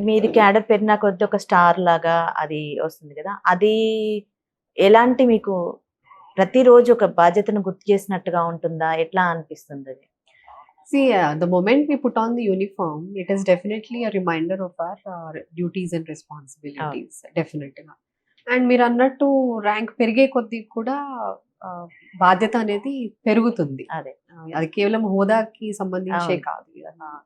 మీది క్యాడర్ పెరిగిన కొద్దీ ఒక స్టార్ లాగా అది వస్తుంది కదా! అది ఎలాంటి మీకు ప్రతిరోజు ఒక బాధ్యతను గుర్తు చేసినట్టుగా ఉంటుందా? ఎట్లా అనిపిస్తుందది? See, the moment we put on the uniform, it is definitely a reminder of our duties and అవును. responsibilities. Definitely. అండ్ మీరన్నట్టు ర్యాంక్ పెరిగే కొద్దీ కూడా ఆహ్, బాధ్యత అనేది పెరుగుతుంది. అదే. అది కేవలం హోదాకి సంబంధించే అవును. కాదు.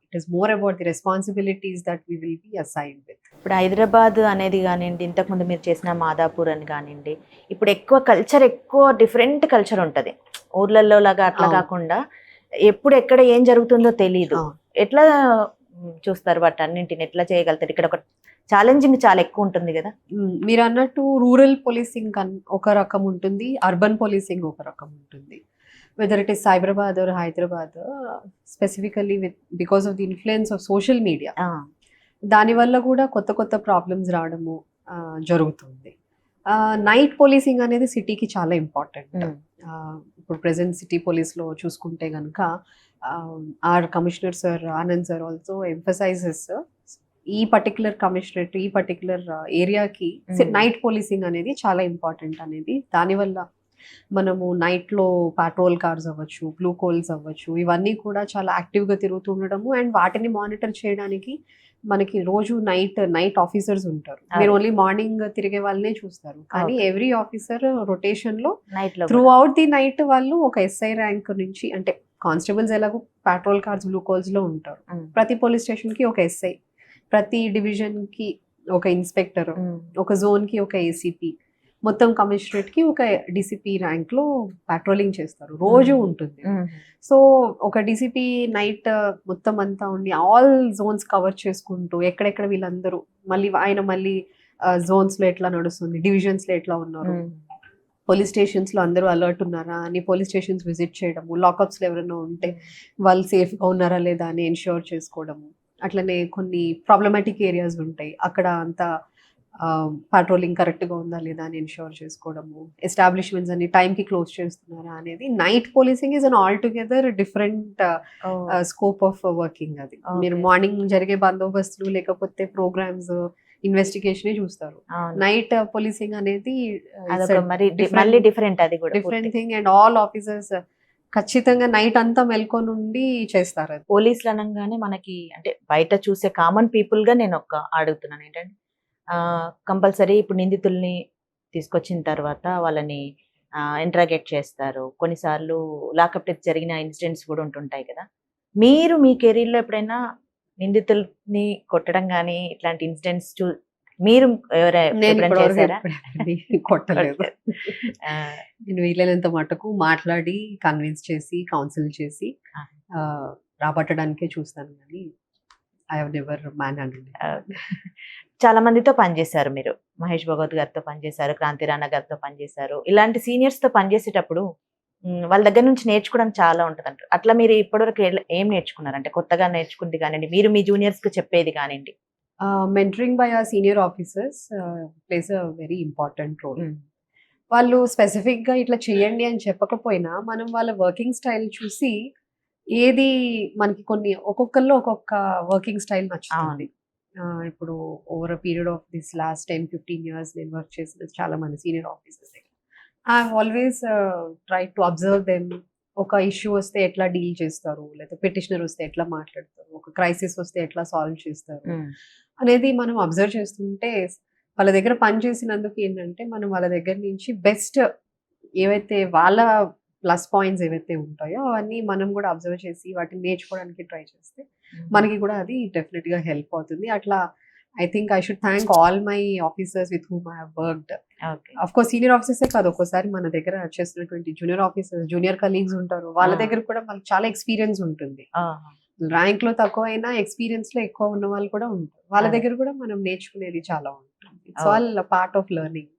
It is more about the responsibilities that we will be assigned with. ఇప్పుడు హైదరాబాద్ అనేది గానియండి, ఇంతకుముందు మీరు చేసిన మాదాపూర్ అని గానియండి, ఇప్పుడు ఎక్కువ డిఫరెంట్ కల్చర్ ఉంటది. ఊర్లల్లో లాగా అట్లా అవును. గాకుండా ఎప్పుడు ఎక్కడ ఏం జరుగుతుందో తెలీదు. అవును. ఎట్లా చూస్తారు వాటన్నింటిని ఎట్లా చేయగలుగుతారు? ఇక్కడ ఒక ఛాలెంజింగ్ చాలా ఎక్కువ ఉంటుంది గదా! మీరన్నట్టు రూరల్ పోలీసింగ్ ఒక రకం ఉంటుంది. అర్బన్ పోలీసింగ్ ఒక రకం ఉంటుంది. Whether it is Cyberabad or Hyderabad, specifically because of the influence of social media. ఆ! దానివల్ల కూడా కొత్త కొత్త ప్రాబ్లమ్స్ రావడము జరుగుతుంది. నైట్ పోలీసింగ్ అనేది సిటీకి చాలా ఇంపార్టెంట్. హ్మ్. ఇప్పుడు ప్రెజెంట్ సిటీ పోలీస్‌లో చూసుకుంటే గనక are commissioner sir Anand sir also emphasises ఈ పర్టిక్యులర్ కమిషనరేట్, ఈ పర్టిక్యులర్ ఏరియాకి నైట్ పోలీసింగ్ అనేది చాలా ఇంపార్టెంట్ అనేది. దానివల్ల మనము నైట్‌లో పాట్రోల్ కార్స్ అవ్వచ్చు, బ్లూ కోల్స్ అవ్వచ్చు, ఇవన్నీ కూడా చాలా యాక్టివ్‌గా తిరుగుతుండడము అండ్ వాటిని మానిటర్ చేయడానికి మనకి రోజు నైట్ ఆఫీసర్స్ ఉంటారు. మీరు ఓన్లీ మార్నింగ్ తిరిగే వాళ్ళనే చూస్తారు. కానీ ఓకే. ఎవ్రీ ఆఫీసర్ రొటేషన్‌లో నైట్‌లో త్రూ గూడా. ఔట్ ది నైట్ వాళ్ళు ఒక ఎస్ఐ ర్యాంక్ నుంచి, అంటే కానిస్టేబుల్స్ ఎలాగో పాట్రోల్ కార్స్, బ్లూ కోల్స్‌లో ఉంటారు. హ్మ్. ప్రతి పోలీస్ స్టేషన్‌కి ఒక ఎస్ఐ, ప్రతి డివిజన్‌కి ఒక ఇన్స్పెక్టర్, హ్మ్. ఒక జోన్‌కి ఒక ఏసీపీ, మొత్తం కమిషనరేట్‌కి ఒక డీసీపీ ర్యాంక్‌లో పాట్రోలింగ్ చేస్తారు. రోజు ఉంటుంది. హ్మ్. సో, ఒక డీసీపీ నైట్ మొత్తం అంతా ఉండి ఆల్ జోన్స్ కవర్ చేసుకుంటూ ఎక్కడెక్కడ వీళ్ళందరూ మళ్ళీ జోన్స్‌లో ఎట్లా నడుస్తుంది, డివిజన్స్‌లో ఎట్లా ఉన్నారు, హ్మ్. పోలీస్ స్టేషన్స్‌లో అందరూ అలర్ట్ ఉన్నారా అని పోలీస్ స్టేషన్స్ విజిట్ చేయడము, లాకప్స్‌లో ఎవరైనా ఉంటే వాళ్ళు సేఫ్‌గా ఉన్నారా లేదా అని ఎన్ష్యూర్ చేసుకోవడము. అట్లనే కొన్ని ప్రాబ్లమాటిక్ ఏరియాస్ ఉంటాయి. అక్కడ అంతా పాట్రోలింగ్ కరెక్ట్‌గా ఉందా లేదా అని ఎన్ష్యూర్ చేసుకోవడము. ఎస్టాబ్లిష్‌మెంట్స్ అన్ని టైంకి క్లోజ్ చేస్తున్నారా అనేది. Night policing is an altogether different oh! Scope of working అది. మీరు ఓకే. మార్నింగ్ జరిగే బందోబస్తులు లేకపోతే ప్రోగ్రామ్స్, ఇన్వెస్టిగేషనే చూస్తారు. అవును. నైట్ పోలీసింగ్ అనేది అదొక మళ్ళీ డిఫరెంట్ అది గూడా డిఫరెంట్ పూర్తిగా. థింగ్ అండ్ ఆల్ ఆఫీసర్స్ ఖచ్చితంగా నైట్ అంతా మెల్కొనుండి చేస్తారు అది. పోలీసులు అనంగానే మనకి అంటే బయట చూసే కామన్ పీపుల్‌గా అడుగుతున్నాను ఏంటంటే కంపల్సరీ ఇప్పుడు నిందితుల్ని తీసుకొచ్చిన తర్వాత వాళ్ళని ఇంటరాగేట్ చేస్తారు. కొన్నిసార్లు లాకప్ డెత్ జరిగిన ఇన్సిడెంట్స్ కూడా ఉంటుంటాయి కదా! మీరు మీ కెరీర్‌లో ఎప్పుడైనా నిందితుల్ని కొట్టడం గాని ఇట్లాంటి ఇన్సిడెంట్స్ మీరు నేను ఎప్పుడైనా ఇప్పటివరకు చేసారా? ఎప్పుడు కొట్టలేదు. ఆ! నేను వీలైనంత మటుకు మాట్లాడి, కన్విన్స్ చేసి, కౌన్సిల్ చేసి ఆ! రాబట్టడానికే చూస్తాను గానీ, I have never man handled. చాలా మందితో పనిచేశారు మీరు. మహేష్ భగవత్ గారితో పనిచేశారు, క్రాంతి రాణా గారితో పనిచేశారు. ఇలాంటి సీనియర్స్‌తో పనిచేసేటప్పుడు వాళ్ళ దగ్గర నుంచి నేర్చుకోవడానికి చాలా ఉంటదంట. అట్లా మీరు ఇప్పటివరకు ఏం నేర్చుకున్నారు? అంటే కొత్తగా నేర్చుకుంది కానియండి, మీరు మీ జూనియర్స్‌కి చెప్పేది కానియండి. Mentoring by our senior officers plays a very important role. Hmm. వాళ్ళు స్పెసిఫిక్‌గా ఇట్లా చేయండి అని చెప్పకపోయినా, మనం వాళ్ళ వర్కింగ్ స్టైల్ చూసి ఏది మనకి ఒక్కొక్కళ్ళు ఒక్కొక్క వర్కింగ్ స్టైల్ నచ్చుతుంది. అవును. ఇప్పుడు over a period of this last 10, 15 years నేను వర్క్ చేసిన చాలా మంది సీనియర్ ఆఫీసర్స్ దగ్గర. I have always tried to observe them. ఒక ఇష్యూ వస్తే ఎట్లా డీల్ చేస్తారు? లేకపోతే పిటిషనర్ వస్తే ఎట్లా మాట్లాడతారు? ఒక క్రైసిస్ వస్తే ఎట్లా సాల్వ్ చేస్తారు? హ్మ్. అనేది మనం అబ్జర్వ్ చేస్తుంటే వాళ్ళ దగ్గర పని చేసినందుకు ఏంటంటే, మనం వాళ్ళ దగ్గర నుంచి బెస్ట్ ఏవైతే వాళ్ళ ప్లస్ పాయింట్స్ ఏవైతే ఉంటాయో అవన్నీ మనం కూడా అబ్జర్వ్ చేసి వాటిని నేర్చుకోవడానికి ట్రై చేస్తే మనకి కూడా అది డెఫినెట్‌గా హెల్ప్ అవుతుంది. అట్లా I think I should thank all my officers with whom I have worked. Okay. Of course senior ఆఫీసర్సే కాదు, ఒక్కోసారి మన దగ్గర చేస్తున్నటువంటి జూనియర్ ఆఫీసర్స్, జూనియర్ కలీగ్స్ ఉంటారు. వాళ్ళ ఆ! దగ్గర కూడా మనకు చాలా ఎక్స్‌పీరియన్స్ ఉంటుంది. ఆహా! ర్యాంక్‌లో తక్కువైనా ఎక్స్‌పీరియన్స్‌లో ఎక్కువ ఉన్న వాళ్ళు కూడా ఉంటారు. వాళ్ళ అదే. దగ్గర కూడా మనం నేర్చుకునేది చాలా ఉంటుంది. It's oh! All part of learning.